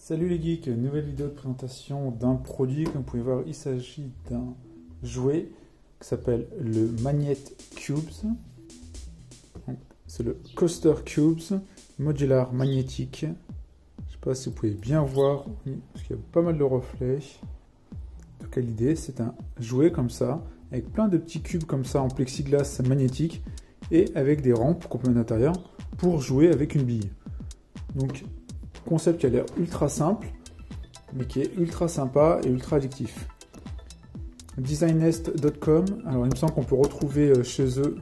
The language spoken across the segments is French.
Salut les geeks, nouvelle vidéo de présentation d'un produit. Comme vous pouvez voir, il s'agit d'un jouet qui s'appelle le Magnet Cubes. C'est le Coaster Cubes Modular Magnétique. Je ne sais pas si vous pouvez bien voir, parce qu'il y a pas mal de reflets. En tout cas, l'idée, c'est un jouet comme ça, avec plein de petits cubes comme ça en plexiglas magnétique, et avec des rampes qu'on peut mettre à l'intérieur pour jouer avec une bille. Donc, concept qui a l'air ultra simple, mais qui est ultra sympa et ultra addictif. Designnest.com, alors il me semble qu'on peut retrouver chez eux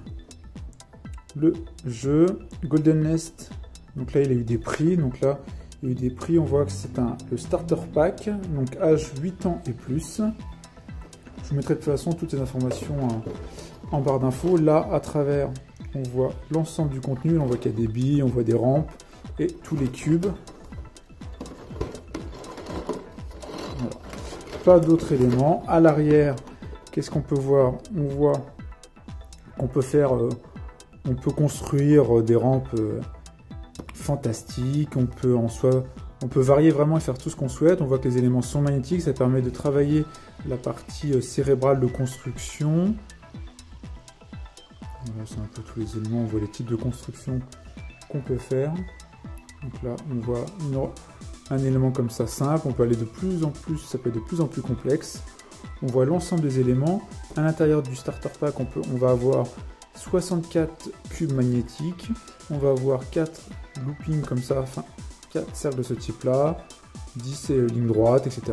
le jeu Golden Nest. Donc là, il a eu des prix. Donc là, il y a eu des prix. On voit que c'est le starter pack, donc âge 8 ans et plus. Je vous mettrai de toute façon toutes les informations en barre d'infos. Là, à travers, on voit l'ensemble du contenu. On voit qu'il y a des billes, on voit des rampes et tous les cubes. Voilà. Pas d'autres éléments. À l'arrière, qu'est-ce qu'on peut voir? On voit qu'on peut faire, on peut construire des rampes fantastiques. On peut varier vraiment et faire tout ce qu'on souhaite. On voit que les éléments sont magnétiques. Ça permet de travailler la partie cérébrale de construction. Voilà, c'est un peu tous les éléments. On voit les types de construction qu'on peut faire. Donc là, on voit un élément comme ça simple. On peut aller de plus en plus, ça peut être de plus en plus complexe. On voit l'ensemble des éléments. À l'intérieur du starter pack, on va avoir 64 cubes magnétiques. On va avoir 4 loopings comme ça, enfin 4 cercles de ce type-là, 10 lignes droites, etc.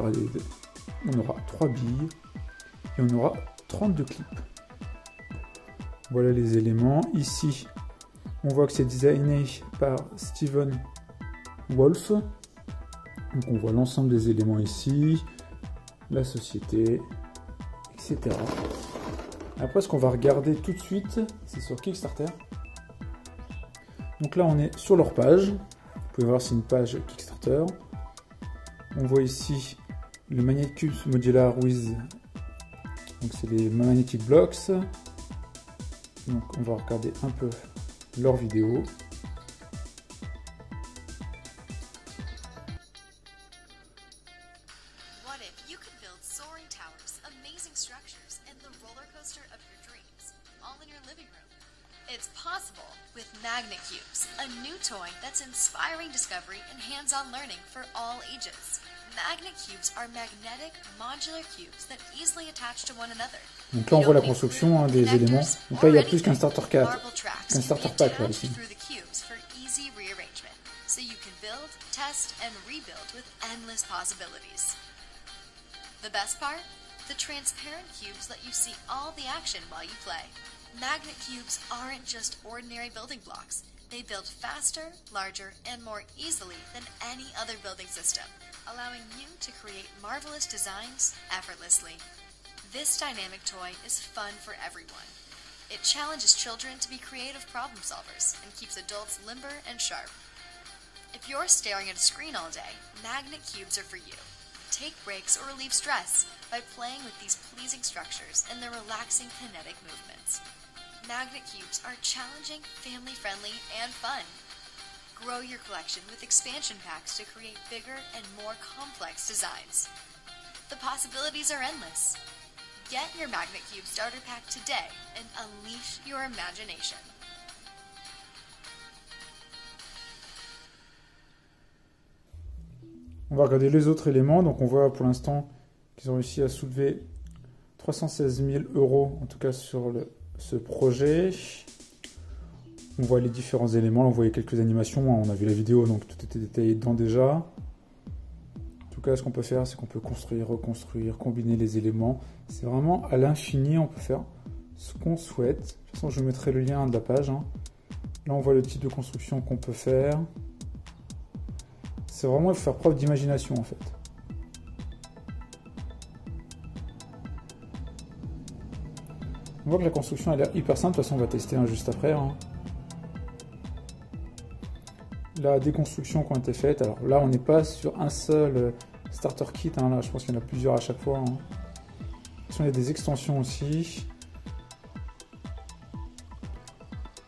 On aura 3 billes et on aura 32 clips. Voilà les éléments. Ici, on voit que c'est designé par Steven Wolf. Donc on voit l'ensemble des éléments ici, la société, etc. Après, ce qu'on va regarder tout de suite, c'est sur Kickstarter. Donc là, on est sur leur page. Vous pouvez voir, c'est une page Kickstarter. On voit ici le Magnet Cubes Modular with. Donc c'est les Magnetic Blocks. Donc on va regarder un peu leur vidéo. What if you could build soaring towers, amazing structures, and the roller coaster of your dreams, all in your living room? It's possible with Magnet Cubes, a new toy that's inspiring discovery and hands-on learning for all ages. Magnet Cubes are magnetic, modular cubes that easily attach to one another. Donc là, on voit la construction des éléments. Donc là, il y a plus qu'un starter pack là ici. So you can build, test, and rebuild with endless possibilities. The best part? The transparent cubes let you see all the action while you play. Magnet cubes aren't just ordinary building blocks. They build faster, larger, and more easily than any other building system, allowing you to create marvelous designs effortlessly. This dynamic toy is fun for everyone. It challenges children to be creative problem solvers and keeps adults limber and sharp. If you're staring at a screen all day, Magnet Cubes are for you. Take breaks or relieve stress by playing with these pleasing structures and their relaxing kinetic movements. Magnet Cubes are challenging, family-friendly, and fun. Grow your collection with expansion packs to create bigger and more complex designs. The possibilities are endless. Get your Magnet Cube starter pack today and unleash your imagination. On va regarder les autres éléments. Donc on voit pour l'instant qu'ils ont réussi à soulever 316 000 €, en tout cas sur ce projet. On voit les différents éléments. Là, on voyait quelques animations. On a vu la vidéo, donc tout était détaillé dedans déjà. En tout cas, ce qu'on peut faire, c'est qu'on peut construire, reconstruire, combiner les éléments. C'est vraiment à l'infini. On peut faire ce qu'on souhaite. De toute façon, je vous mettrai le lien de la page. Là, on voit le type de construction qu'on peut faire. C'est vraiment, il faut faire preuve d'imagination en fait. On voit que la construction a l'air hyper simple. De toute façon, on va tester juste après. La déconstruction qui ont été faites. Alors là, on n'est pas sur un seul starter kit. Là, je pense qu'il y en a plusieurs à chaque fois. Il y a des extensions aussi.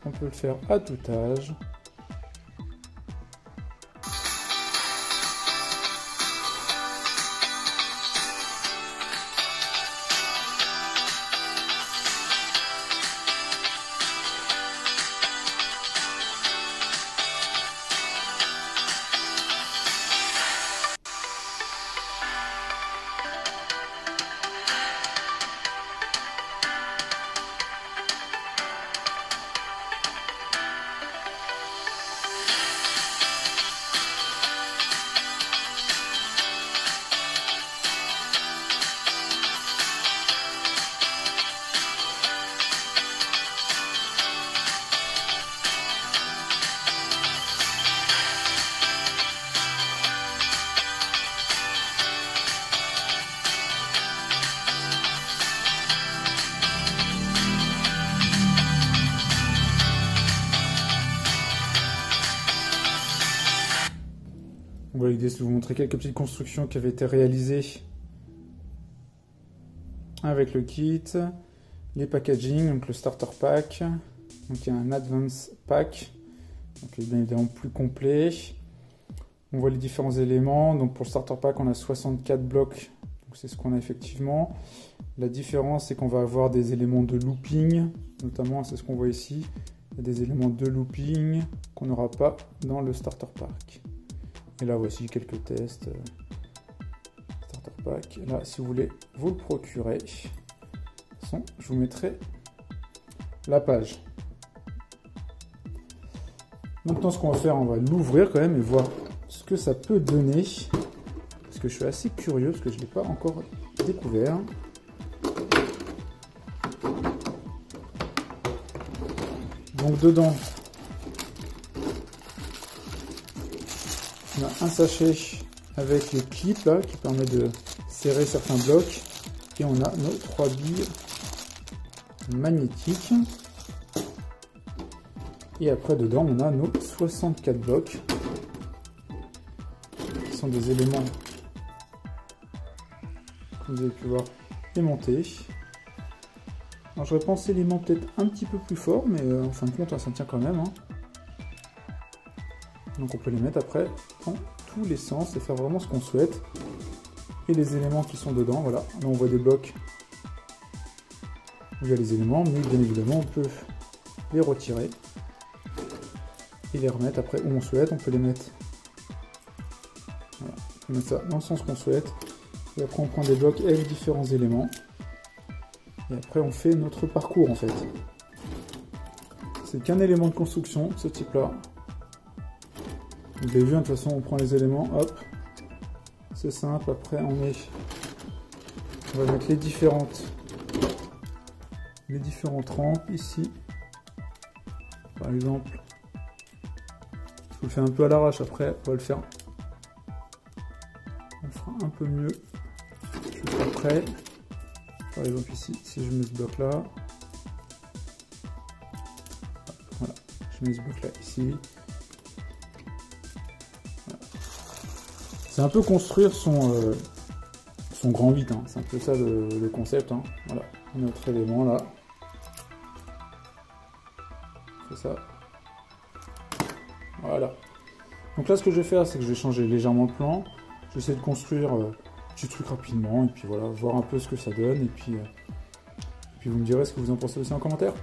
On peut le faire à tout âge. Voilà, l'idée c'est de vous montrer quelques petites constructions qui avaient été réalisées avec le kit. Les packaging, donc le starter pack. Donc il y a un advance pack, donc bien évidemment plus complet. On voit les différents éléments. Donc pour le starter pack, on a 64 blocs. Donc c'est ce qu'on a effectivement. La différence, c'est qu'on va avoir des éléments de looping, notamment, c'est ce qu'on voit ici. Il y a des éléments de looping qu'on n'aura pas dans le starter pack. Et là, voici quelques tests. Starter pack. Là, si vous voulez vous le procurer, de toute façon, je vous mettrai la page. Maintenant, ce qu'on va faire, on va l'ouvrir quand même et voir ce que ça peut donner. Parce que je suis assez curieux, parce que je ne l'ai pas encore découvert. Donc dedans, on a un sachet avec les clips là, qui permet de serrer certains blocs. Et on a nos 3 billes magnétiques. Et après dedans, on a nos 64 blocs, qui sont des éléments, comme vous avez pu voir, aimantés. Alors j'aurais pensé l'élément peut-être un petit peu plus fort, mais en fin de compte, ça tient quand même. Hein. Donc on peut les mettre après dans tous les sens et faire vraiment ce qu'on souhaite. Et les éléments qui sont dedans, voilà. Là on voit des blocs où il y a les éléments, mais bien évidemment on peut les retirer et les remettre après où on souhaite. On peut les mettre, voilà. On peut mettre ça dans le sens qu'on souhaite. Et après on prend des blocs avec différents éléments. Et après on fait notre parcours en fait. C'est qu'un élément de construction, ce type là. Vous avez vu, de toute façon on prend les éléments, hop. C'est simple, après on va mettre les différentes rampes ici. Par exemple. Je vous le fais un peu à l'arrache, après on va le faire. On fera un peu mieux juste après. Par exemple ici, si je mets ce bloc là, voilà, je mets ce bloc là ici. Voilà. C'est un peu construire son grand 8, hein. C'est un peu ça le concept. Hein. Voilà, notre élément là. C'est ça. Voilà. Donc là, ce que je vais faire, c'est que je vais changer légèrement le plan. Je vais essayer de construire petit truc rapidement et puis voilà, voir un peu ce que ça donne et puis vous me direz ce que vous en pensez aussi en commentaire.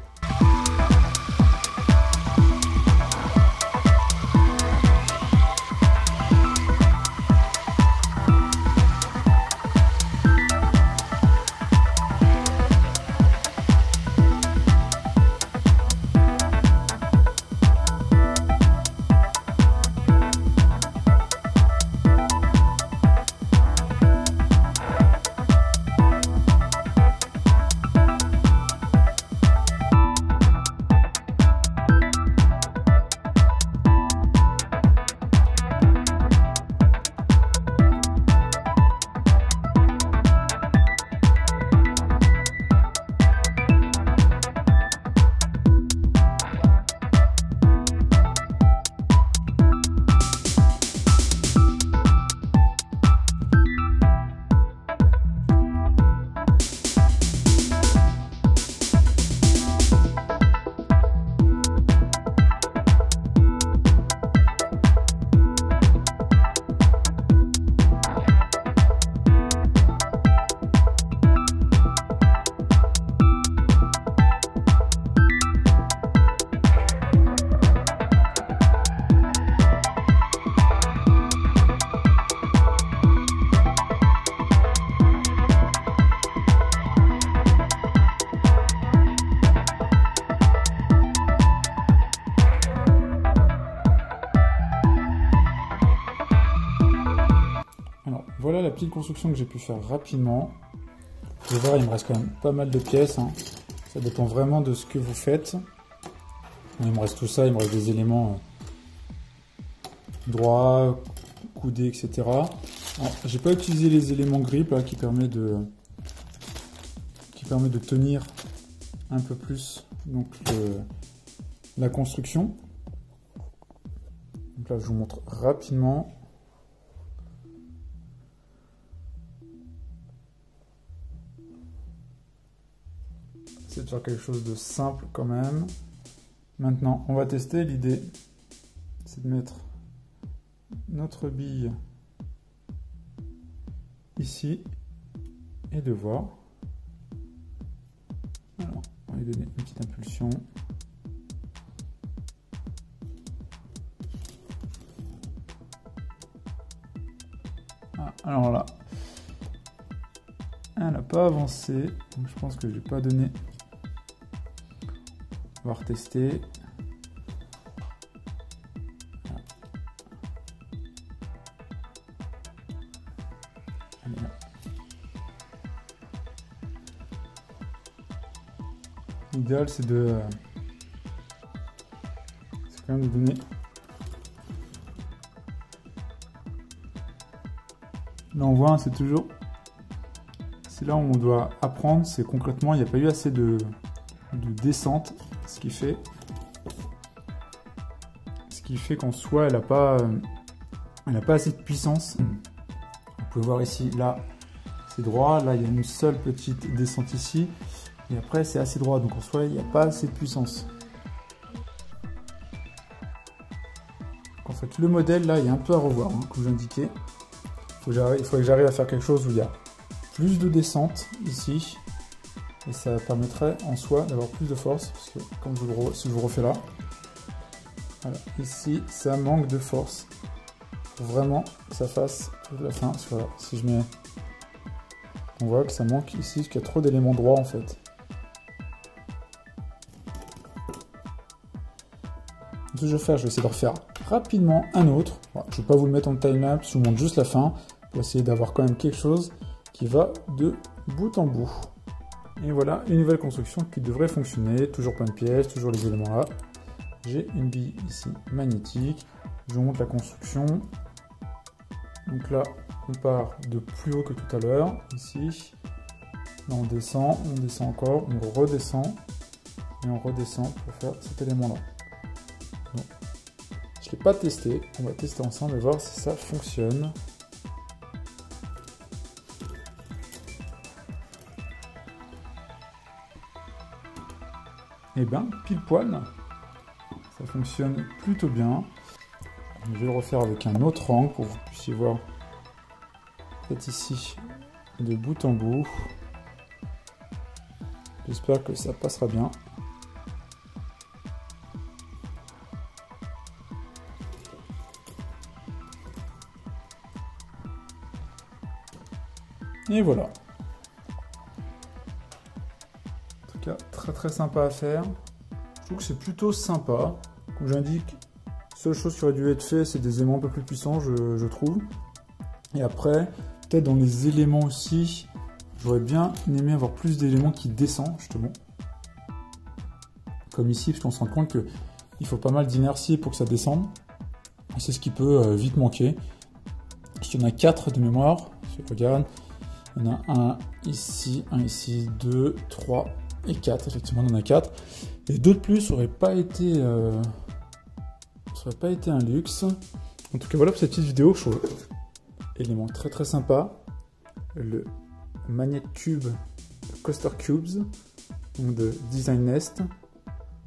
Voilà la petite construction que j'ai pu faire rapidement. Vous allez voir, il me reste quand même pas mal de pièces. Hein. Ça dépend vraiment de ce que vous faites. Il me reste tout ça, il me reste des éléments droits, coudés, etc. J'ai pas utilisé les éléments grip là, qui permet de tenir un peu plus donc, la construction. Donc là, je vous montre rapidement. essayer de faire quelque chose de simple quand même. Maintenant, on va tester. L'idée, c'est de mettre notre bille ici et de voir. Alors, on va lui donner une petite impulsion. Ah, alors là, elle n'a pas avancé, donc je pense que je vais pas donner. On va retester. L'idéal c'est quand même de donner. Là on voit, c'est toujours. C'est là où on doit apprendre, c'est concrètement il n'y a pas eu assez de descente, ce qui fait qu'en soi elle n'a pas assez de puissance. Vous pouvez voir ici, là c'est droit, là il y a une seule petite descente ici, et après c'est assez droit, donc en soi il n'y a pas assez de puissance. Donc en fait le modèle là il y a un peu à revoir, hein, comme j'indiquais. Il faudrait que j'arrive à faire quelque chose où il y a plus de descente ici, et ça permettrait en soi d'avoir plus de force, parce que comme si je vous refais là, voilà, ici ça manque de force, pour vraiment que ça fasse toute la fin. Voilà, si je mets, on voit que ça manque ici, parce qu'il y a trop d'éléments droits en fait. Ce que je vais faire, je vais essayer de refaire rapidement un autre. Voilà, je ne vais pas vous le mettre en timelapse, je vous montre juste la fin, pour essayer d'avoir quand même quelque chose qui va de bout en bout. Et voilà une nouvelle construction qui devrait fonctionner, toujours plein de pièges, toujours les éléments là. J'ai une bille ici magnétique, je vous montre la construction. Donc là on part de plus haut que tout à l'heure, ici. Là on descend encore, on redescend, et on redescend pour faire cet élément là. Bon. Je ne l'ai pas testé, on va tester ensemble et voir si ça fonctionne. Et bien, pile poil, ça fonctionne plutôt bien. Je vais le refaire avec un autre angle pour que vous puissiez voir peut-être ici de bout en bout. J'espère que ça passera bien. Et voilà. En tout cas, très sympa à faire. Je trouve que c'est plutôt sympa. Comme j'indique, la seule chose qui aurait dû être fait, c'est des éléments un peu plus puissants, je trouve. Et après, peut-être dans les éléments aussi, j'aurais bien aimé avoir plus d'éléments qui descendent, justement. Comme ici, parce qu'on se rend compte qu'il faut pas mal d'inertie pour que ça descende. Et c'est ce qui peut vite manquer. Il y en a 4 de mémoire, si je regarde. Il y en a un ici, 2, 3 et 4. Effectivement, on en a 4. Et 2 de plus n'auraient pas été un luxe. En tout cas, voilà pour cette petite vidéo. Je trouve élément très sympa. Le Magnet Cube Coaster Cubes, donc de Design Nest.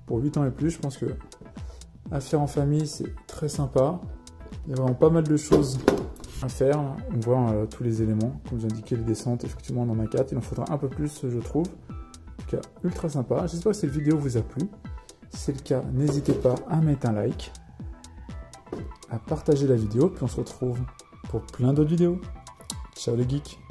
Pour 8 ans et plus, je pense que à faire en famille, c'est très sympa. Il y a vraiment pas mal de choses à faire. On voit tous les éléments. Comme j'ai indiqué, les descentes, effectivement, on en a 4. Il en faudra un peu plus, je trouve. En tout cas, ultra sympa. J'espère que cette vidéo vous a plu. Si c'est le cas, n'hésitez pas à mettre un like, à partager la vidéo. Puis on se retrouve pour plein d'autres vidéos. Ciao les geeks!